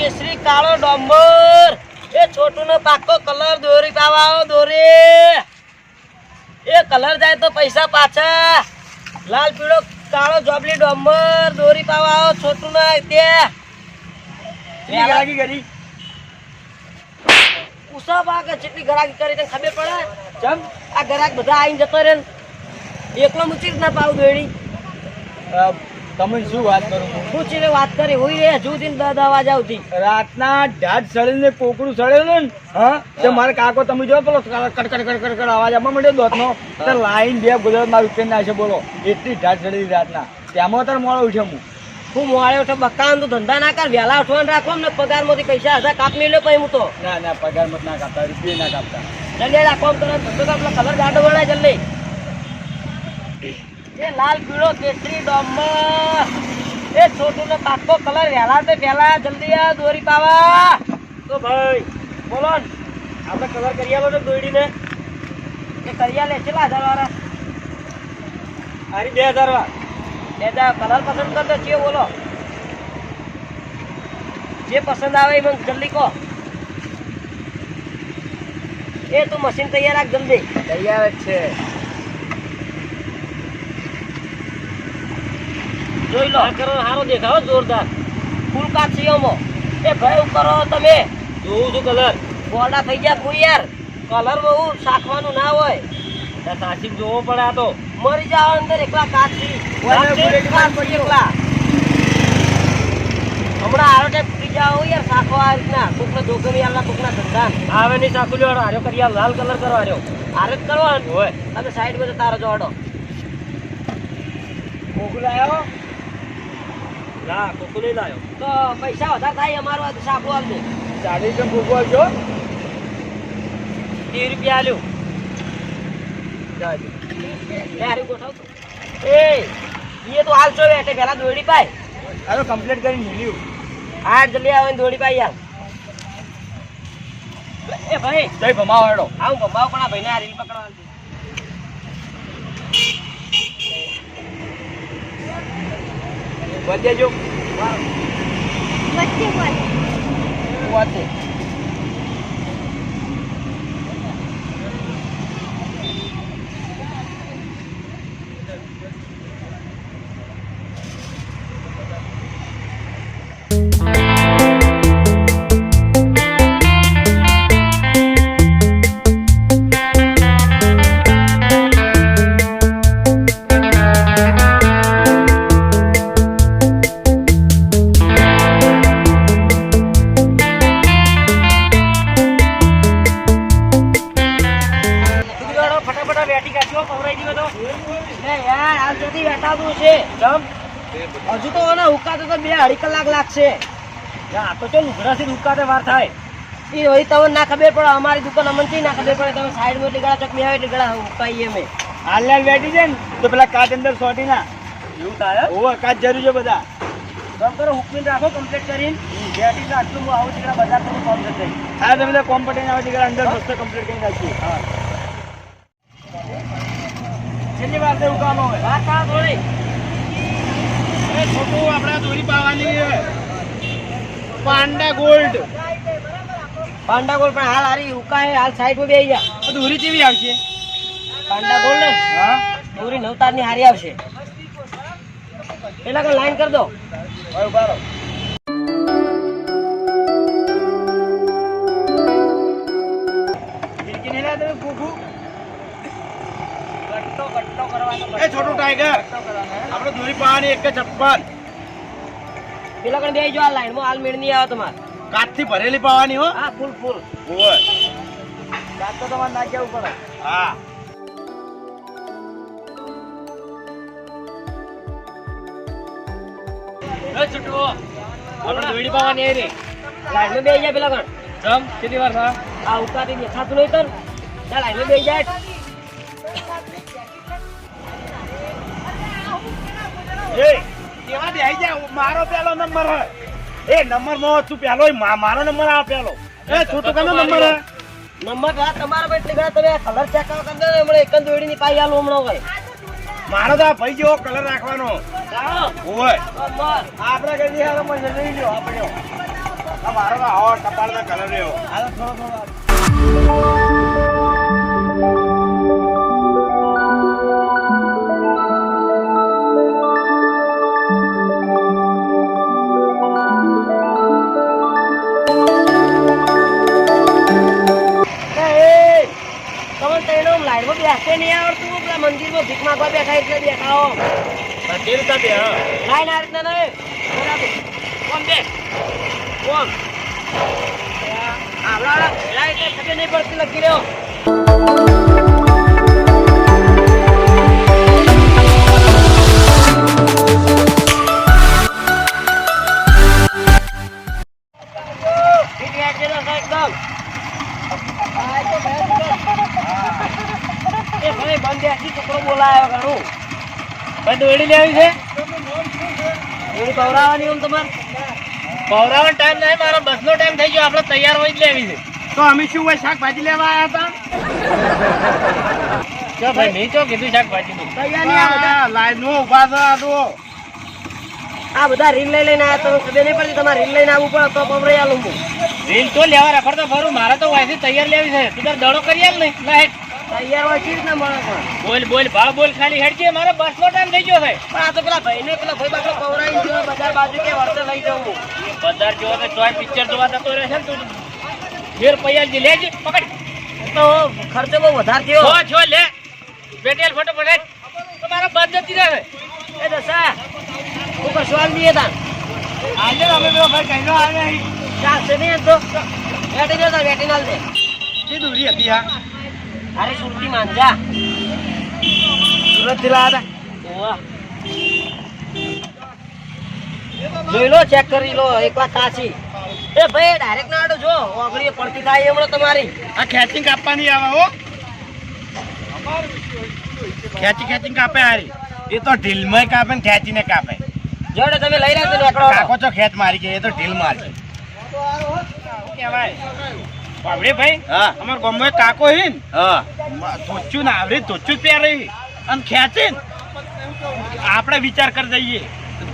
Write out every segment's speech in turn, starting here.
કેસરી કાળો ડોંબર એ છોટું નો પાકો કલર દોરી પાવા દોરી એ કલર જાય તો પૈસા પાછા લાલ પીળો કાળો જોબલી ડોંબર દોરી પાવા છોટું ના તે ગરાકી કરી ઉસા બાગ જેટલી ગરાકી કરી તને ખબર પડે ચમ આ ગરાક બધા આવીને જતો રહે એકલો મુચી ના પાવ દોડી તમે શું વાત કરો શું છે વાત કરી હોય રે હજુ દિન 10 વાગે આવતી રાતના ઢાઢ સળીને કોકડું સળેલું ને હા તે મારા કાકો તમે જો પેલો કડકડ અવાજ આવવા માંડ્યો દોતનો તો લાઈન બે ગુજરાત માં ઉકેલ ના છે બોલો એટલી ઢાઢ સળેલી રાતના ત્યાંમાં તાર મોડો ઉઠ્યો હું મોડે ઉઠે બકાન તો ધંધા ના કર વેલા ઉઠવાનું રાખો ને પગાર માંથી પૈસા હજાર કાપ મેલ્યો પછી હું તો ના પગાર મત ના કાપતા રૂપિયા ના કાપતા જલ્દી રાખો તરત ધંધો કાપલા કલર ગાડો વળાય જલ્દી એ લાલ પીળો કેસરી ડોંબર એ છોટું ને પાકો કલર વેલા તે પેલા જલ્દી આ દોરી પાવા તો ભાઈ બોલો ને આપણે કલર કરી આલો ને દોડીને એ કરી આલે કેટલા 1000 વાળા અરે 2000 વાર કલર પસંદ કરતો છે બોલો જે પસંદ આવે એ મને જલ્દી કહો એ તું મશીન તૈયાર રાખ જલ્દી તૈયાર જ છે જોઈ લો કરો સારો દેખાવ જોરદાર ફૂલ કાચીઓમાં એ ભાઈ કરો તમે જોઉં છું કલર ગોળા થઈ ગયા કોઈ યાર કલર બહુ શાખવાનું ના હોય સાચી જોવો પડે આ તો મરી જાવ અંદર એકલા કાચી એકલા હમણાં આરો ટાઈપ ફૂટી જાવ યાર શાખો આ રીતના કોકના દોકની આલા કોકના ધંધાન આવે નહીં શાખું લેવાનો આર્યો કરી લાલ કલર કરવા આર્યો આરે જ કરવાનું હોય તમે સાઈડ માં તારો જોડો કોકુ લાયો ના કોકુ નહીં લાયો તો પૈસા વધારે થાય અમારો આ શાખો આપજે 40 કોકુ આપજો 30 રૂપિયા આલ્યું યાર ગોઠવતો એ તો હાલ છો બેઠે પેલા દોડી પાય અરે કમ્પ્લીટ કરીને મિલ્યું હા જલ્દી આવે દોડી પાય યાર એ ભાઈ જય ભમાવ હેડો આવું ભમાવ પણ આ ભાઈને આ રીલ પકડવા વધે જો વધે હજુ તો હુકાતો તો 2-2.5 કલાક લાગશે આ તો ચલ ઉઘરાથી ઉકાતે વાર થાય એ હોય તમને ના ખબર પડે અમારી દુકાન અમને ના ખબર પડે તમે સાઈડ માં એટલી ગળા ચકમી આવે એટલી ગળા ઉકાઈએ અમે હાલ બેઠી છે ને તો પેલા કાચ અંદર સોટી ના એવું થાય ઓવા કાચ જરૂર છે બધા કામ કરો હુકમીન રાખો કમ્પ્લીટ કરીને બેઠી તો આટલું હું આવું દીકરા બજાર કરું કામ થશે હા તમે બધા કોમ્પટીને આવે દીકરા અંદર મસ્ત કમ્પ્લીટ કરી નાખીએ હા કેટલી વાર એવું કામ હોય વાત આ થોડી એ છોટું આપણે દોરી પાવાની છે પાંડા ગોલ્ડ પાંડા ગોળ પણ હાલ હારી હુકાય હાલ સાઈડ માં બેહી જા દોરી કેવી આવશે પાંડા ગોળ ને હા દોરી 9 તારની હારી આવશે પેલા લાઈન કરી દો હવે ઉભા એ છોટું ટાઈગર આપણે દોરી પાવાની 156 પેલા કણ બેહી જો આ લાઈન માં હાલ મેળ નહીં આવે તમારે કાચથી ભરેલી પાવાની હો હા ફૂલ ઓય કાચ તો તમારે નાખ્યા ઉપર હા એ છોટુ આપણે દોડી પાવાની આવી રે લાઈન માં બેહી જા પેલા કણ જમ કેટલી વાર થા આ ઉકાતી દેખાતું નહીં તન ચાલ લાઈન માં બેહી જાય એ કેવા દે આઈ જા મારો પેલો નંબર હે એ નંબર માં તું પેલો મારો નંબર આ પેલો એ છોટું કનો નંબર હે નંબર રાત તમારા પર એટલી ગળા તમે કલર ચેક કરો કર દે હમણે એક જ દોડી ની પાઈ આલો હમણો હોય મારો તો ભાઈ જેવો કલર રાખવાનો ચાલો ઓય નંબર આપણે કઈ હાલો મને લઈ લ્યો આપણે મારો તો આવો ટપાલનો કલર રહ્યો. હાલો થોડો થોડો તમને તેનો લાઈનમાં બેસતે નહીં આવડતું પેલા મંદિરમાં ભીખ માંગવા બેઠા એટલે બેઠા હો મંદિર તો બે હા. લાઈન આ રીતના નહીં બરાબર કોમ બે કોમ આપણા લાઈટ એટલે ખબર નહીં પડતી લખી રહ્યો એકદમ એ ભાઈ બંધ બેસી છોકરો બોલાયો ઘણું ભાઈ દોડી લેવી છે દોડી પવરાવાની એમ તમારે પવરાવાનો ટાઈમ નહીં, મારો બસનો ટાઈમ થઈ ગયો. આપણે તૈયાર હોય જ લેવી છે. તો અમે શું હોય શાકભાજી લેવા આવ્યા હતા? જો ભાઈ મેં તો કીધું શાકભાજી તૈયાર નહીં આ બધા લાઈન નો ઉભા થા. આ બધા રીલ લઈને આવ્યા તમે ખબર નહીં પડતી તમારે રીલ લઈને આવવું પડે તો પવરાઈ આલું હું રીલ તો લેવા રખડતો ફરું. મારે તો વાયથી તૈયાર લેવી છે. તું તાર દડો કરી આલ નહીં. લે હેડ. તૈયાર હોય ચીજ ના મળે પણ બોલ બોલ ભાળ બોલ ખાલી હેડ છે. મારો બસનો ટાઈમ થઈ ગયો છે. પણ આ તો પેલા ભાઈને પેલા ભાઈ બાપડો પવરાઈ ગયો બજાર બાજુ કે વર્તે લઈ જાઉં બજાર જોવા તો ચોય પિક્ચર જોવા જતો રહેશે ને તું. ફેર પૈયા લેજે પકડ. તો ખર્ચો બહુ વધારે થયો છો લે બેટેલ ફટોફટ. તો મારા બસ જતી રહે. એ દશા તું કશું આલ દઈએ તાન આજે અમે બે ભાઈ કઈનો આવે નહીં. ચાલશે નહીં એમ તો બેટી દે તાર બેટી નાલ દે કે દૂરી હતી હા. અરે સુરતી માંજા સુરત થી લાયા ઓવા જોઈ લો ચેક કરી લો એક વાત સાચી એ ભાઈ ડાયરેક્ટ ના આડો જો ઓગળી પડતી થાય હમણાં તમારી. આ ખેંચીને કાપવાની આવે હો. ખેંચીને કાપે હારી. એ તો ઢીલમાં કાપે ને ખેંચીને કાપે. જોડે તમે લઈ રહ્યા તો નીકળો કાકો તો ખેંચ મારી કે એ તો ઢીલ મારી. કેવાય બાબડે ભાઈ હા અમાર ગામમાં એક કાકો હે ને હા ધોચું ને આવરી ધોચું પહેરે અને ખેંચે ને આપણે વિચાર કરી દઈએ.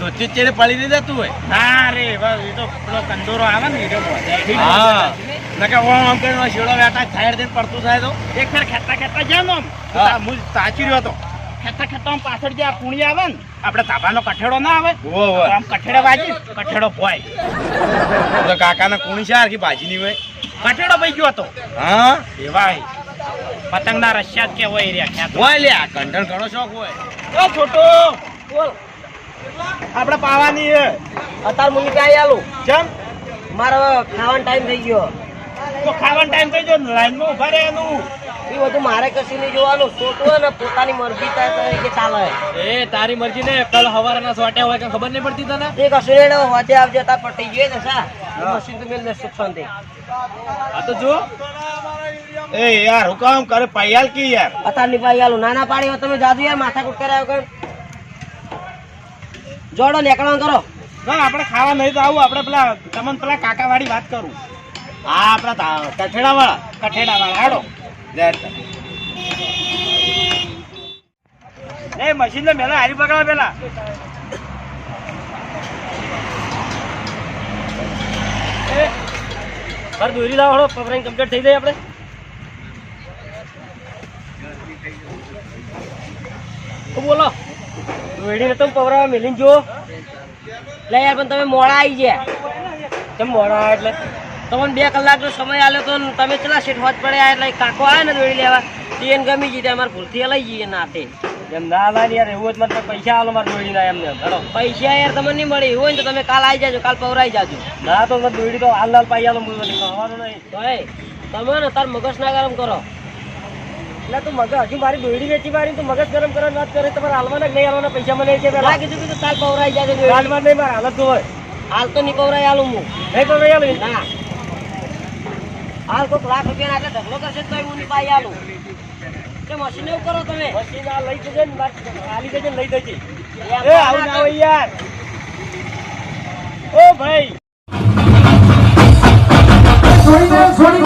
ધોતી ચેડે પડી નહીં જતું હોય. ના રે બસ એ તો પેલો કંદોરો આવે ને એ હા. નકે ઓમ આમ કરીને શેડો બેઠા સાઈડ દઈને પડતું થાય તો એક ફેર ખેંચતા ખેંચતા ગયા ને હા. આમ હું સાચી રહ્યો હતો. ખેંચતા ખેંચતા આમ પાછળ જે આ પૂણી આવે ને આપણે ધાબાનો કઠેડો ના આવે ઓહો ઓહો. આમ કઠેડો વાજી કઠેડો ભોય. તો કાકાના કુણી છે આખી ભાજી ની હોય. કઠેડો ભાઈ ગયો હતો હા એવા પતંગના રશિયા જ કે હોય રહ્યા ખેંચ હોય લે આ કંઠણ ઘણો શોખ હોય. ઓ છોટો બોલ આપણે પાવાની હે અત્યાર મુની કાંઈ આલું જેમ મારો ખાવાનો ટાઈમ થઈ ગયો તો ખાવાનો ટાઈમ થઈ ગયો લાઈનમાં ઉભા રહે એનું. એ બધું મારે કશું નહીં જોવાનું છોટું ને પોતાની મરજી થાય કે ચાલે એ તારી મરજી ને કલ હવારના સોટ્યા હોય કે ખબર નહીં પડતી તને. એ કશું નહીં હોજે આવજે તાર પટી ગયો ને સા મશીન તો મેલ દે સુખસાન દે આ તો જો એ યાર હું કામ કરે પૈયાલ કી યાર. અત્યારની પાઈ આલું નાના પાડી હોય તમે જાદુ યાર માથા કુટ કરાયો કર જોડો નીકળવાનું કરો ના આપણે ખાવા નહીં તો આવું. આપણે પેલા તમને પેલા કાકા વાળી વાત કરું. હા આપણા કઠેડા વાળા હાડો એ મશીન ને મેલા હારી પકડા પેલા. મારે દોરી લાવો પવરાઈ કમ્પ્લીટ થઈ જાય આપણે તો બોલો દોડીને તમે પવરાવા મેલીને જો લે યાર પણ તમે મોડા આવી ગયા કેમ મોડા આવ્યા એટલે તમને 2 કલાકનો સમય આલ્યો તો ને તમે કેટલા સેટ હોજ પડ્યા એટલે કાકો આવ્યા ને દોડી લેવા એને ગમી જઈએ અમારે ભૂલથી લઈ જઈએ નાતે એમ ના લાય યાર એવું જ મતલબ પૈસા આલો મારે દોડી ના એમને હેડો પૈસા યાર તમને નહીં મળે એવું હોય ને તો તમે કાલ આવી જાજો કાલ પવરાઈ જાજો ના તો દોડી તો હાલ પાઈ આલો ખાવાનું નહીં તો તમે ને તાર મગજ ના ગરમ કરો એટલે તું મગજ હજુ મારી દોડી વેચી મારી તું મગજ ગરમ કરવાની વાત કરે તમારે હાલવાના નહીં હાલવાના પૈસા મને છે પેલા કીધું કે કાલ પવરાઈ જાજો હાલમાં નહીં મારે હાલત હોય હાલ તો નહીં પવરાઈ આલું હું નહીં પવરાઈ આલું ના હાલ કોઈક લાખ રૂપિયા ના ઢગલો કરશે તો હું નહીં પાઈ આલું મશીન એવું કરો તમે મશીન આ લઈ જજે ને આલી જજે ને લઈ જજે એ આવું ના હોય યાર. ઓ ભાઈ છોડી દે